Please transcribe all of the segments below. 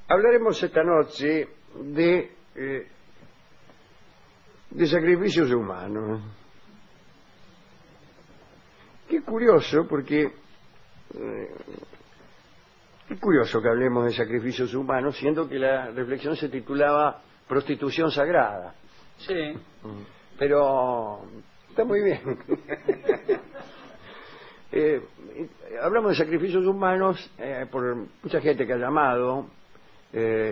Hablaremos esta noche de sacrificios humanos. Qué curioso, porque qué curioso que hablemos de sacrificios humanos, siendo que la reflexión se titulaba Prostitución Sagrada. Sí. Pero está muy bien. Hablamos de sacrificios humanos por mucha gente que ha llamado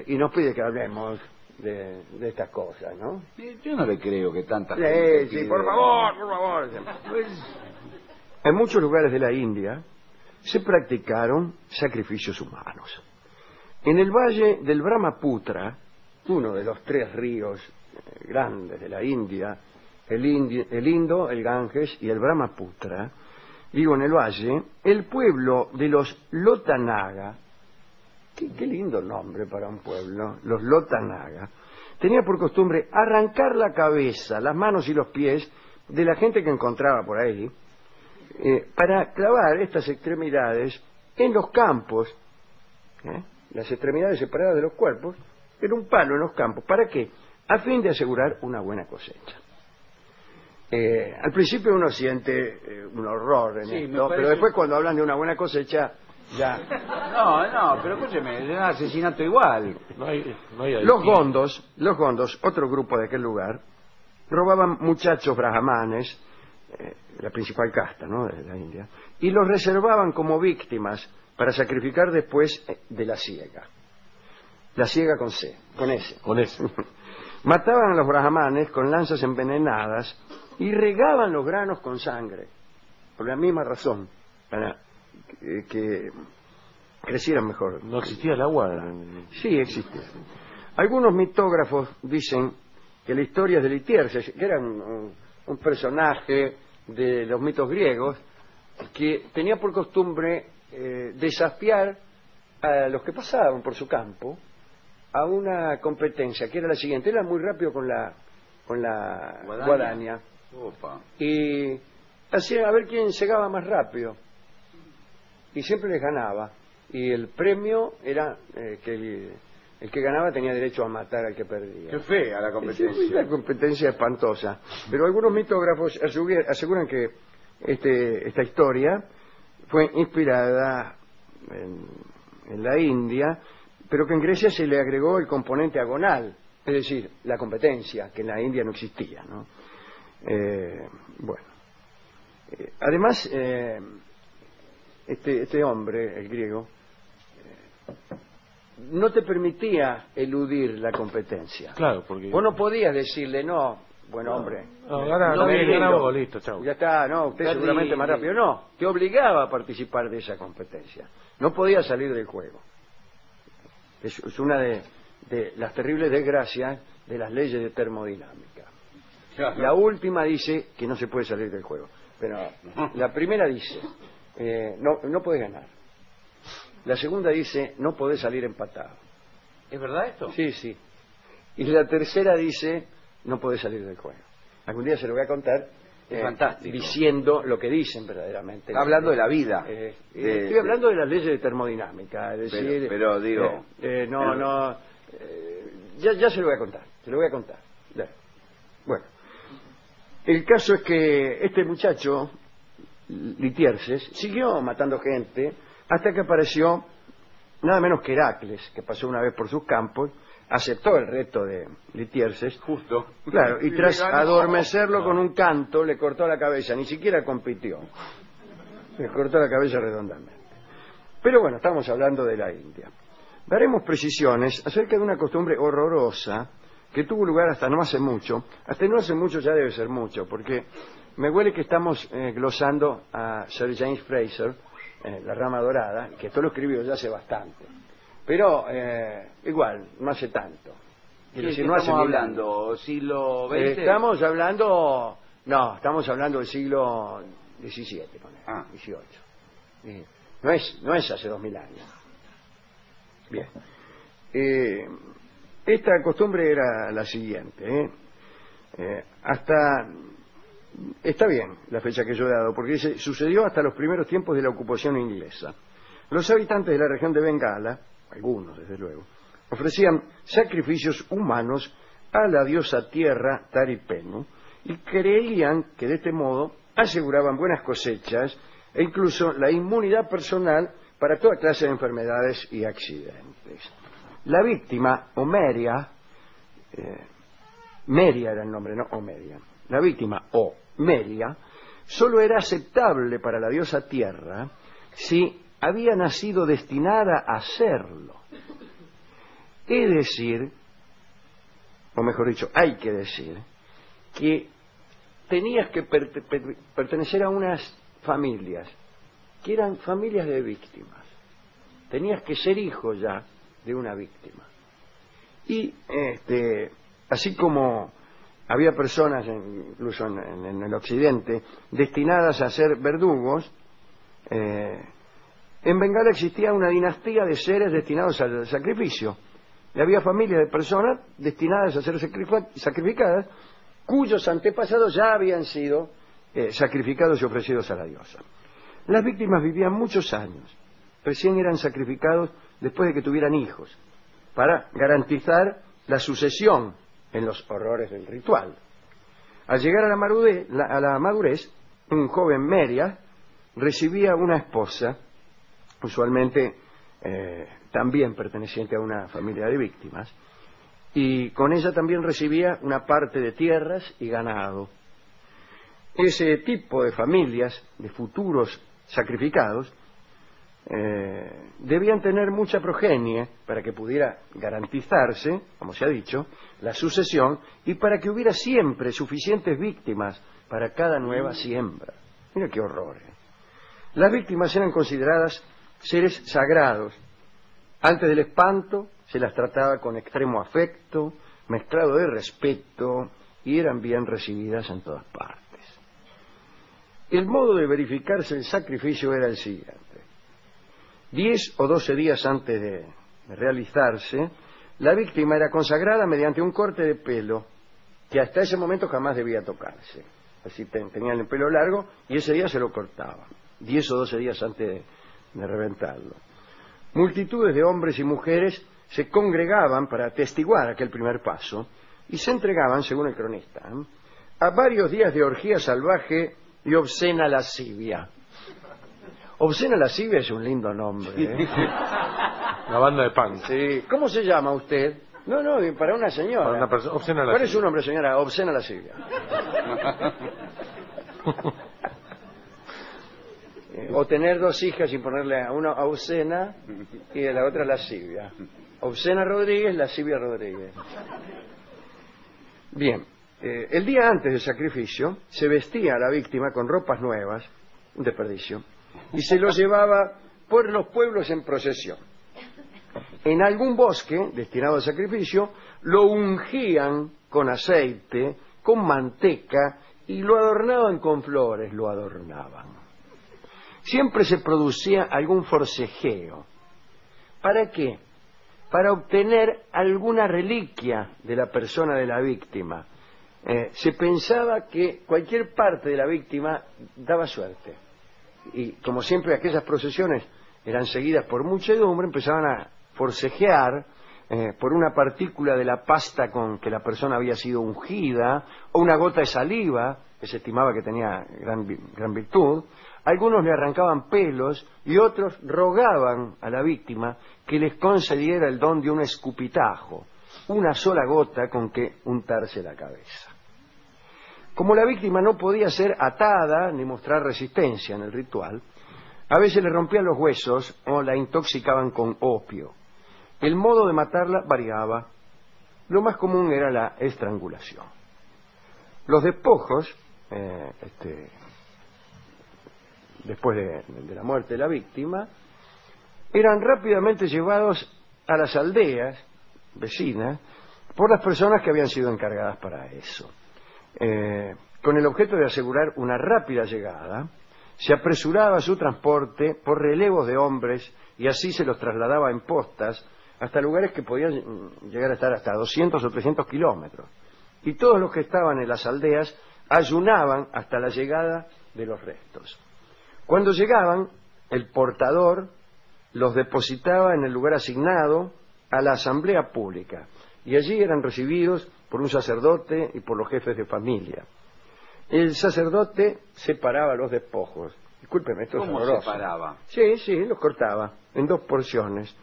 y nos pide que hablemos de estas cosas, ¿no? Yo no le creo que tanta gente Sí, pide... por favor. Pues, en muchos lugares de la India se practicaron sacrificios humanos. En el valle del Brahmaputra, uno de los 3 ríos grandes de la India, el Indo, el Ganges y el Brahmaputra, digo, en el valle, el pueblo de los Lotanaga, qué lindo nombre para un pueblo, los Lotanaga, tenía por costumbre arrancar la cabeza, las manos y los pies de la gente que encontraba por ahí, para clavar estas extremidades en los campos, las extremidades separadas de los cuerpos, en un palo en los campos. ¿Para qué? A fin de asegurar una buena cosecha. Al principio uno siente un horror en esto, pero después cuando hablan de una buena cosecha, ya... No, pero escúcheme, es un asesinato igual. Los gondos, otro grupo de aquel lugar, robaban muchachos brahmanes, la principal casta, ¿no?, de la India, y los reservaban como víctimas para sacrificar después de la siega. La siega con S. Mataban a los brahmanes con lanzas envenenadas y regaban los granos con sangre, por la misma razón, para que crecieran mejor. ¿No existía el agua? Sí, existía. Algunos mitógrafos dicen que la historia de Litierses, que era un personaje de los mitos griegos, que tenía por costumbre desafiar a los que pasaban por su campo a una competencia que era la siguiente. Era muy rápido con la guadaña. Opa. Y hacía a ver quién llegaba más rápido, y siempre les ganaba, y el premio era que el que ganaba tenía derecho a matar al que perdía. Qué fea la competencia. Sí, una competencia espantosa. Pero algunos mitógrafos aseguran que esta historia fue inspirada en la India, pero que en Grecia se le agregó el componente agonal, es decir, la competencia, que en la India no existía, ¿no? Además, este hombre, el griego, no te permitía eludir la competencia. Claro, porque... Vos no podías decirle, no, hombre. Ganamos, listo, chau. Ya está, no, usted seguramente más rápido. No, te obligaba a participar de esa competencia. No podías salir del juego. Es una de las terribles desgracias de las leyes de termodinámica. Claro. La última dice que no se puede salir del juego. Pero la primera dice, no podés ganar. La segunda dice, no podés salir empatado. ¿Es verdad esto? Sí. Y la tercera dice, no podés salir del juego. Algún día se lo voy a contar, fantástico, diciendo lo que dicen verdaderamente. Hablando de la vida. Estoy hablando de las leyes de termodinámica. Es decir, pero digo... ya se lo voy a contar. Ya. Bueno, el caso es que este muchacho, Litierses, siguió matando gente hasta que apareció nada menos que Heracles, que pasó una vez por sus campos, aceptó el reto de Litierses, justo, claro, y tras adormecerlo con un canto le cortó la cabeza. Ni siquiera compitió, le cortó la cabeza redondamente. Pero bueno, estamos hablando de la India. Daremos precisiones acerca de una costumbre horrorosa que tuvo lugar hasta no hace mucho ya debe ser mucho, porque me huele que estamos glosando a Sir James Fraser, La Rama Dorada, que esto lo escribió ya hace bastante, pero igual, no hace tanto. Estamos hablando siglo XX. Estamos hablando del siglo XVII, XVIII. No es hace 2000 años. Bien. Esta costumbre era la siguiente. Está bien la fecha que yo he dado, porque dice, sucedió hasta los primeros tiempos de la ocupación inglesa. Los habitantes de la región de Bengala, algunos desde luego, ofrecían sacrificios humanos a la diosa tierra Taripenu y creían que de este modo aseguraban buenas cosechas e incluso la inmunidad personal para toda clase de enfermedades y accidentes. La víctima, Omeria, Meria era el nombre, no Omeria, la víctima, o Meria, solo era aceptable para la diosa tierra si había nacido destinada a serlo. Es decir, o mejor dicho, hay que decir, que tenías que pertenecer a unas familias, que eran familias de víctimas. Tenías que ser hijo ya de una víctima. Y así como había personas, incluso en el occidente, destinadas a ser verdugos, en Bengala existía una dinastía de seres destinados al sacrificio. Y había familias de personas destinadas a ser sacrificadas, cuyos antepasados ya habían sido sacrificados y ofrecidos a la diosa. Las víctimas vivían muchos años, recién eran sacrificados después de que tuvieran hijos, para garantizar la sucesión en los horrores del ritual. Al llegar a la madurez, un joven Meria recibía una esposa, usualmente también perteneciente a una familia de víctimas, y con ella también recibía una parte de tierras y ganado. Ese tipo de familias, de futuros sacrificados, debían tener mucha progenie para que pudiera garantizarse, como se ha dicho, la sucesión y para que hubiera siempre suficientes víctimas para cada nueva siembra. Mira qué horror. Las víctimas eran consideradas seres sagrados. Antes del espanto se las trataba con extremo afecto, mezclado de respeto, y eran bien recibidas en todas partes. El modo de verificarse el sacrificio era el siguiente. 10 o 12 días antes de realizarse, la víctima era consagrada mediante un corte de pelo que hasta ese momento jamás debía tocarse. Así tenían el pelo largo y ese día se lo cortaban, 10 o 12 días antes de reventarlo. Multitudes de hombres y mujeres se congregaban para atestiguar aquel primer paso y se entregaban, según el cronista, a varios días de orgía salvaje y obscena lascivia. Obscena lascivia es un lindo nombre, ¿eh? La banda de punk. Sí. ¿Cómo se llama usted? No, para una señora. Para una persona, obscena lascivia. ¿Cuál es su nombre, señora? Obscena lascivia. O tener dos hijas y ponerle a una obscena y a la otra lascivia. Obscena Rodríguez, lascivia Rodríguez. Bien, el día antes del sacrificio se vestía a la víctima con ropas nuevas, un desperdicio, y se lo llevaba por los pueblos en procesión. En algún bosque destinado al sacrificio lo ungían con aceite, con manteca y lo adornaban con flores, lo adornaban. Siempre se producía algún forcejeo. ¿Para qué? Para obtener alguna reliquia de la persona de la víctima. Se pensaba que cualquier parte de la víctima daba suerte. Y como siempre aquellas procesiones eran seguidas por muchedumbre, empezaban a forcejear por una partícula de la pasta con que la persona había sido ungida, o una gota de saliva, que se estimaba que tenía gran virtud. Algunos le arrancaban pelos y otros rogaban a la víctima que les concediera el don de un escupitajo, una sola gota con que untarse la cabeza. Como la víctima no podía ser atada ni mostrar resistencia en el ritual, a veces le rompían los huesos o la intoxicaban con opio. El modo de matarla variaba. Lo más común era la estrangulación. Los despojos, después de la muerte de la víctima, eran rápidamente llevados a las aldeas vecinas por las personas que habían sido encargadas para eso. Con el objeto de asegurar una rápida llegada, se apresuraba su transporte por relevos de hombres y así se los trasladaba en postas hasta lugares que podían llegar a estar hasta 200 o 300 kilómetros. Y todos los que estaban en las aldeas ayunaban hasta la llegada de los restos. Cuando llegaban, el portador los depositaba en el lugar asignado a la asamblea pública y allí eran recibidos por un sacerdote y por los jefes de familia. El sacerdote separaba los despojos. Discúlpeme, esto es ¿Cómo horroroso. separaba? Sí, los cortaba en 2 porciones,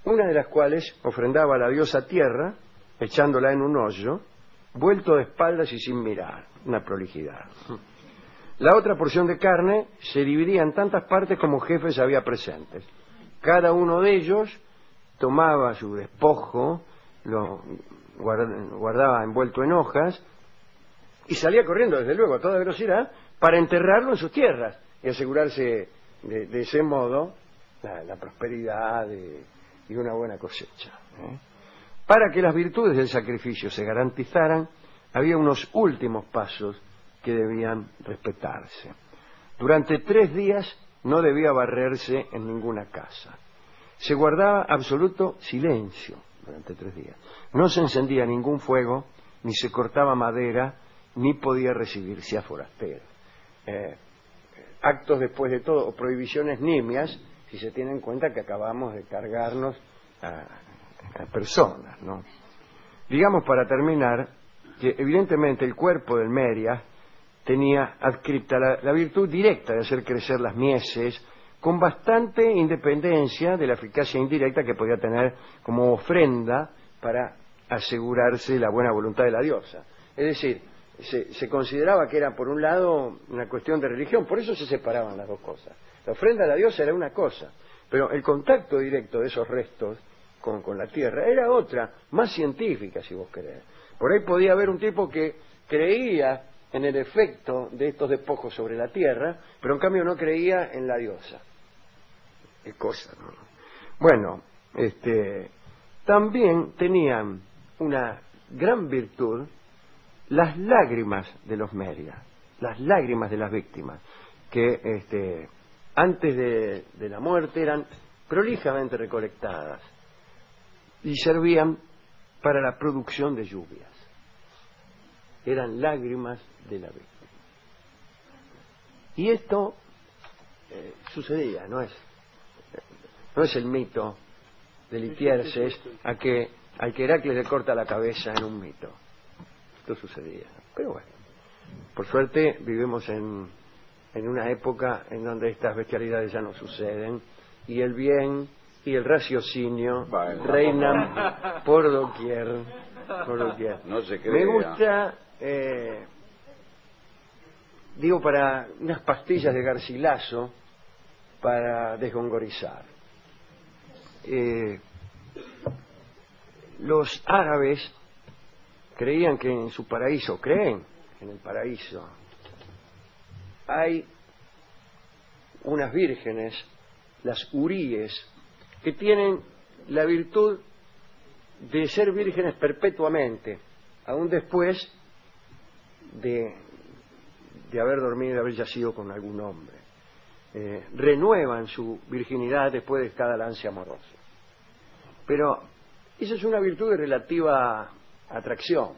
una de las cuales ofrendaba a la diosa tierra, echándola en un hoyo, vuelto de espaldas y sin mirar, una prolijidad. La otra porción de carne se dividía en tantas partes como jefes había presentes. Cada uno de ellos tomaba su despojo, lo guardaba envuelto en hojas y salía corriendo, desde luego, a toda velocidad, para enterrarlo en sus tierras y asegurarse de ese modo la prosperidad y una buena cosecha. Para que las virtudes del sacrificio se garantizaran, había unos últimos pasos que debían respetarse. Durante 3 días no debía barrerse en ninguna casa. Se guardaba absoluto silencio durante 3 días. No se encendía ningún fuego, ni se cortaba madera, ni podía recibirse a forasteros. Actos, después de todo, o prohibiciones nimias, si se tiene en cuenta que acabamos de cargarnos a personas, ¿no? Digamos, para terminar, que evidentemente el cuerpo del Merias tenía adscrita la virtud directa de hacer crecer las mieses, con bastante independencia de la eficacia indirecta que podía tener como ofrenda para asegurarse la buena voluntad de la diosa. Es decir, se consideraba que era, por un lado, una cuestión de religión, por eso se separaban las 2 cosas. La ofrenda a la diosa era una cosa, pero el contacto directo de esos restos con la tierra era otra, más científica, si vos querés. Por ahí podía haber un tipo que creía en el efecto de estos despojos sobre la tierra, pero en cambio no creía en la diosa. Qué cosa, ¿no? Bueno, también tenían una gran virtud las lágrimas de los Merias, las lágrimas de las víctimas, que antes de la muerte eran prolijamente recolectadas y servían para la producción de lluvias. Eran lágrimas de la víctima. Y esto sucedía, no es el mito de Litierses al que Heracles le corta la cabeza en un mito. Esto sucedía. Pero bueno, por suerte vivimos en una época en donde estas bestialidades ya no suceden y el bien y el raciocinio reinan por doquier. No se crea. Me gusta, para unas pastillas de Garcilaso para desgongorizar. Los árabes creían que en su paraíso, creen en el paraíso, hay unas vírgenes, las huríes, que tienen la virtud de ser vírgenes perpetuamente, aún después de haber dormido y de haber yacido con algún hombre. Renuevan su virginidad después de cada lance amoroso. Pero esa es una virtud de relativa atracción.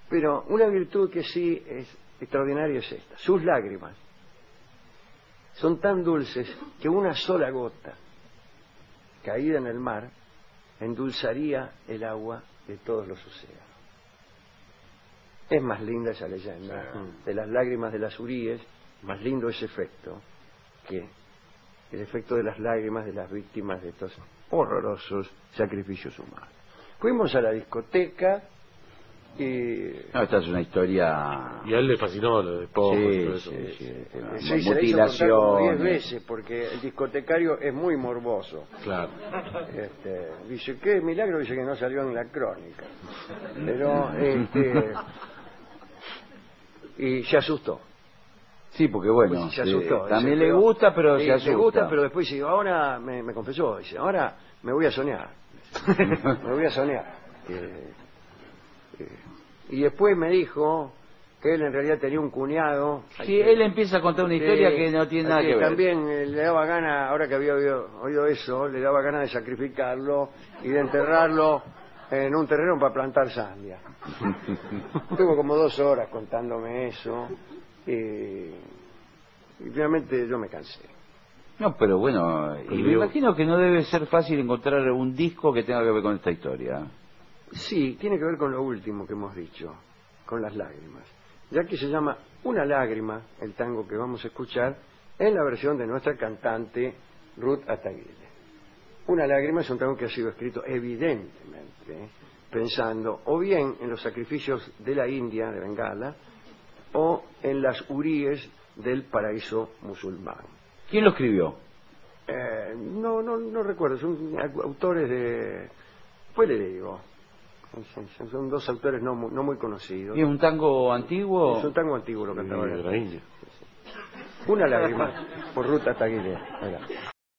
Pero una virtud que sí es extraordinaria es esta: sus lágrimas son tan dulces que una sola gota caída en el mar endulzaría el agua de todos los océanos. Es más linda esa leyenda de las lágrimas de las huríes, más lindo ese efecto que el efecto de las lágrimas de las víctimas de estos horrorosos sacrificios humanos. Fuimos a la discoteca y... No, esta es una historia... Y a él le fascinó lo de Poco y todo eso. Sí, se la hizo contar como 10 veces, porque el discotecario es muy morboso. Claro. Dice, qué milagro, dice que no salió en la crónica. Pero, y se asustó. Sí, porque bueno, Pues se asustó. también Dice, le gusta, pero se asusta. Le gusta, pero después dice, ahora me confesó, dice, ahora me voy a soñar. Me voy a soñar. Y después me dijo que él en realidad tenía un cuñado. Sí, él empieza a contar una historia que no tiene nada que ver. También le daba gana, ahora que había oído eso, le daba ganas de sacrificarlo y de enterrarlo en un terreno para plantar sandia. Estuvo como 2 horas contándome eso y finalmente yo me cansé. No, pero bueno, y me Prohibió. imagino que no debe ser fácil encontrar un disco que tenga que ver con esta historia. Sí, tiene que ver con lo último que hemos dicho, con las lágrimas. Ya que se llama Una lágrima, el tango que vamos a escuchar, en la versión de nuestra cantante Ruth Ataguile. Una lágrima es un tango que ha sido escrito evidentemente pensando o bien en los sacrificios de la India, de Bengala, o en las huríes del paraíso musulmán. ¿Quién lo escribió? No recuerdo, son autores de... Pues le digo, son dos autores no muy conocidos. ¿Y es un tango antiguo? Es un tango antiguo lo Y cantaba. de la India. Una lágrima por Ruth Ataguile.